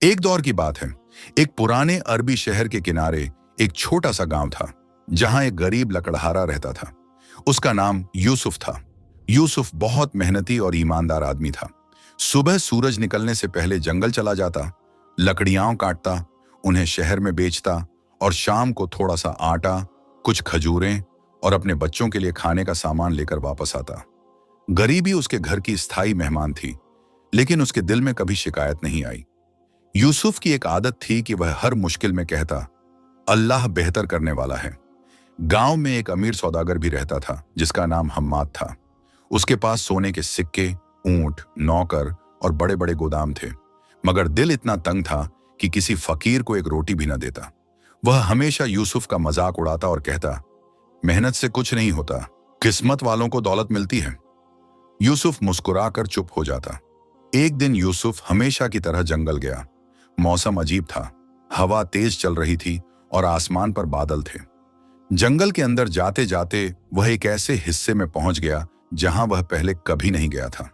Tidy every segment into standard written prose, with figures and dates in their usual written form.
एक दौर की बात है। एक पुराने अरबी शहर के किनारे एक छोटा सा गांव था, जहां एक गरीब लकड़हारा रहता था। उसका नाम यूसुफ था। यूसुफ बहुत मेहनती और ईमानदार आदमी था। सुबह सूरज निकलने से पहले जंगल चला जाता, लकड़ियां काटता, उन्हें शहर में बेचता और शाम को थोड़ा सा आटा, कुछ खजूरें और अपने बच्चों के लिए खाने का सामान लेकर वापस आता। गरीबी उसके घर की स्थायी मेहमान थी, लेकिन उसके दिल में कभी शिकायत नहीं आई। यूसुफ की एक आदत थी कि वह हर मुश्किल में कहता, अल्लाह बेहतर करने वाला है। गांव में एक अमीर सौदागर भी रहता था, जिसका नाम हम्माद था। उसके पास सोने के सिक्के, ऊंट, नौकर और बड़े बड़े गोदाम थे, मगर दिल इतना तंग था कि किसी फकीर को एक रोटी भी न देता। वह हमेशा यूसुफ का मजाक उड़ाता और कहता, मेहनत से कुछ नहीं होता, किस्मत वालों को दौलत मिलती है। यूसुफ मुस्कुराकर चुप हो जाता। एक दिन यूसुफ हमेशा की तरह जंगल गया। मौसम अजीब था, हवा तेज चल रही थी और आसमान पर बादल थे। जंगल के अंदर जाते जाते वह एक ऐसे हिस्से में पहुंच गया जहां वह पहले कभी नहीं गया था।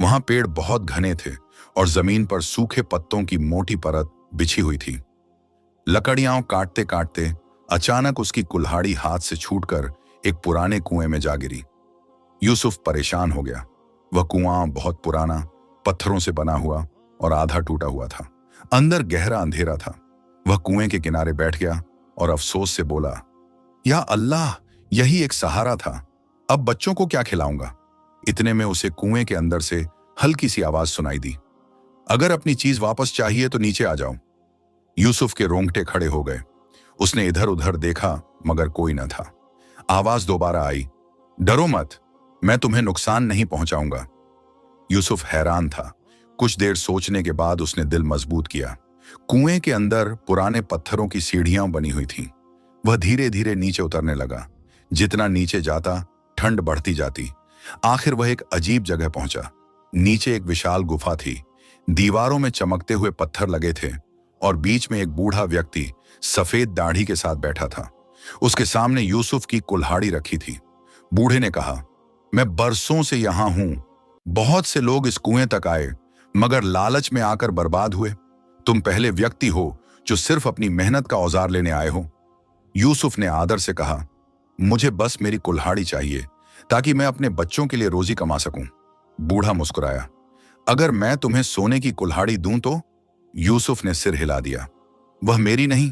वहां पेड़ बहुत घने थे और जमीन पर सूखे पत्तों की मोटी परत बिछी हुई थी। लकड़ियां काटते काटते अचानक उसकी कुल्हाड़ी हाथ से छूटकर एक पुराने कुएं में जा गिरी। यूसुफ परेशान हो गया। वह कुआं बहुत पुराना, पत्थरों से बना हुआ और आधा टूटा हुआ था। अंदर गहरा अंधेरा था। वह कुएं के किनारे बैठ गया और अफसोस से बोला, या अल्लाह, यही एक सहारा था, अब बच्चों को क्या खिलाऊंगा। इतने में उसे कुएं के अंदर से हल्की सी आवाज सुनाई दी, अगर अपनी चीज वापस चाहिए तो नीचे आ जाओ। यूसुफ के रोंगटे खड़े हो गए। उसने इधर उधर देखा, मगर कोई न था। आवाज दोबारा आई, डरो मत, मैं तुम्हें नुकसान नहीं पहुंचाऊंगा। यूसुफ हैरान था। कुछ देर सोचने के बाद उसने दिल मजबूत किया। कुएं के अंदर पुराने पत्थरों की सीढ़ियां बनी हुई थीं। वह धीरे धीरे नीचे उतरने लगा। जितना नीचे जाता, ठंड बढ़ती जाती। आखिर वह एक अजीब जगह पहुंचा। नीचे एक विशाल गुफा थी। दीवारों में चमकते हुए पत्थर लगे थे और बीच में एक बूढ़ा व्यक्ति सफेद दाढ़ी के साथ बैठा था। उसके सामने यूसुफ की कुल्हाड़ी रखी थी। बूढ़े ने कहा, मैं बरसों से यहां हूं। बहुत से लोग इस कुएं तक आए, मगर लालच में आकर बर्बाद हुए। तुम पहले व्यक्ति हो जो सिर्फ अपनी मेहनत का औजार लेने आए हो। यूसुफ ने आदर से कहा, मुझे बस मेरी कुल्हाड़ी चाहिए, ताकि मैं अपने बच्चों के लिए रोजी कमा सकूं। बूढ़ा मुस्कुराया, अगर मैं तुम्हें सोने की कुल्हाड़ी दूं तो? यूसुफ ने सिर हिला दिया, वह मेरी नहीं।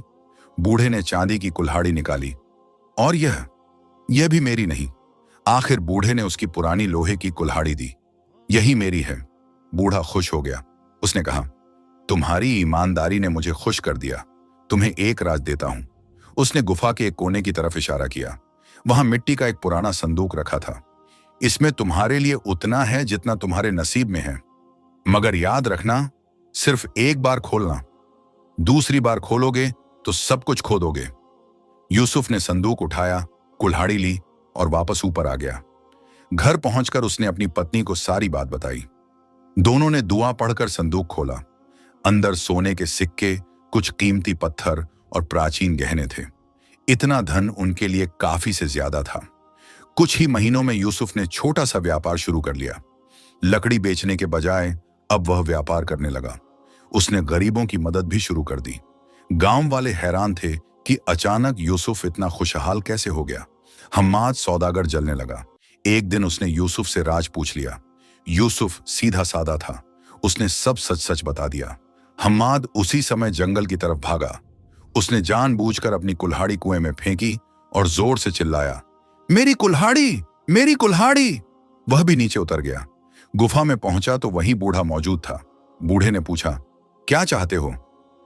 बूढ़े ने चांदी की कुल्हाड़ी निकाली, और यह भी मेरी नहीं। आखिर बूढ़े ने उसकी पुरानी लोहे की कुल्हाड़ी दी। यही मेरी है। बूढ़ा खुश हो गया। उसने कहा, तुम्हारी ईमानदारी ने मुझे खुश कर दिया। तुम्हें एक राज देता हूं। उसने गुफा के एक कोने की तरफ इशारा किया। वहां मिट्टी का एक पुराना संदूक रखा था। इसमें तुम्हारे लिए उतना है जितना तुम्हारे नसीब में है, मगर याद रखना, सिर्फ एक बार खोलना। दूसरी बार खोलोगे तो सब कुछ खो दोगे। यूसुफ ने संदूक उठाया, कुल्हाड़ी ली और वापस ऊपर आ गया। घर पहुंचकर उसने अपनी पत्नी को सारी बात बताई। दोनों ने दुआ पढ़कर संदूक खोला। अंदर सोने के सिक्के, कुछ कीमती पत्थर और प्राचीन गहने थे। इतना धन उनके लिए काफी से ज्यादा था। कुछ ही महीनों में यूसुफ ने छोटा सा व्यापार शुरू कर लिया। लकड़ी बेचने के बजाय अब वह व्यापार करने लगा। उसने गरीबों की मदद भी शुरू कर दी। गांव वाले हैरान थे कि अचानक यूसुफ इतना खुशहाल कैसे हो गया। हम्माद सौदागर जलने लगा। एक दिन उसने यूसुफ से राज पूछ लिया। यूसुफ सीधा साधा था। उसने सब सच सच बता दिया। हम्माद उसी समय जंगल की तरफ भागा। उसने जानबूझकर अपनी कुल्हाड़ी कुएं में फेंकी और जोर से चिल्लाया, मेरी कुल्हाड़ी, मेरी कुल्हाड़ी। वह भी नीचे उतर गया। गुफा में पहुंचा तो वहीं बूढ़ा मौजूद था। बूढ़े ने पूछा, क्या चाहते हो?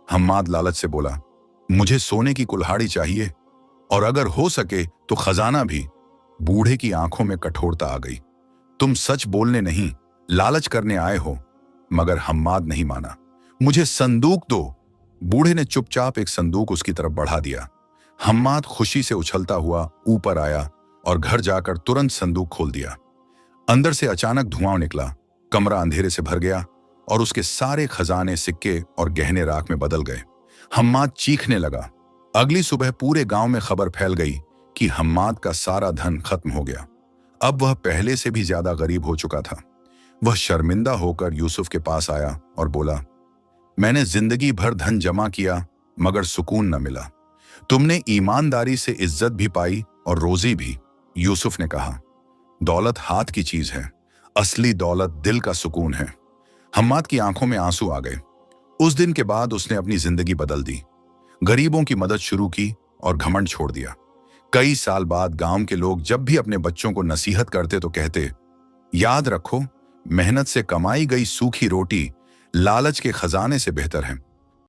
हम्माद लालच से बोला, मुझे सोने की कुल्हाड़ी चाहिए, और अगर हो सके तो खजाना भी। बूढ़े की आंखों में कठोरता आ गई। तुम सच बोलने नहीं, लालच करने आए हो। मगर हम्माद नहीं माना। मुझे संदूक दो। बूढ़े ने चुपचाप एक संदूक उसकी तरफ बढ़ा दिया। हम्माद खुशी से उछलता हुआ ऊपर आया और घर जाकर तुरंत संदूक खोल दिया। अंदर से अचानक धुआं निकला। कमरा अंधेरे से भर गया और उसके सारे खजाने, सिक्के और गहने राख में बदल गए। हम्माद चीखने लगा। अगली सुबह पूरे गांव में खबर फैल गई कि हम्माद का सारा धन खत्म हो गया। अब वह पहले से भी ज्यादा गरीब हो चुका था। वह शर्मिंदा होकर यूसुफ के पास आया और बोला, मैंने जिंदगी भर धन जमा किया मगर सुकून न मिला। तुमने ईमानदारी से इज्जत भी पाई और रोजी भी। यूसुफ ने कहा, दौलत हाथ की चीज है, असली दौलत दिल का सुकून है। हम्माद की आंखों में आंसू आ गए। उस दिन के बाद उसने अपनी जिंदगी बदल दी, गरीबों की मदद शुरू की और घमंड छोड़ दिया। कई साल बाद गांव के लोग जब भी अपने बच्चों को नसीहत करते तो कहते, याद रखो, मेहनत से कमाई गई सूखी रोटी लालच के खजाने से बेहतर है।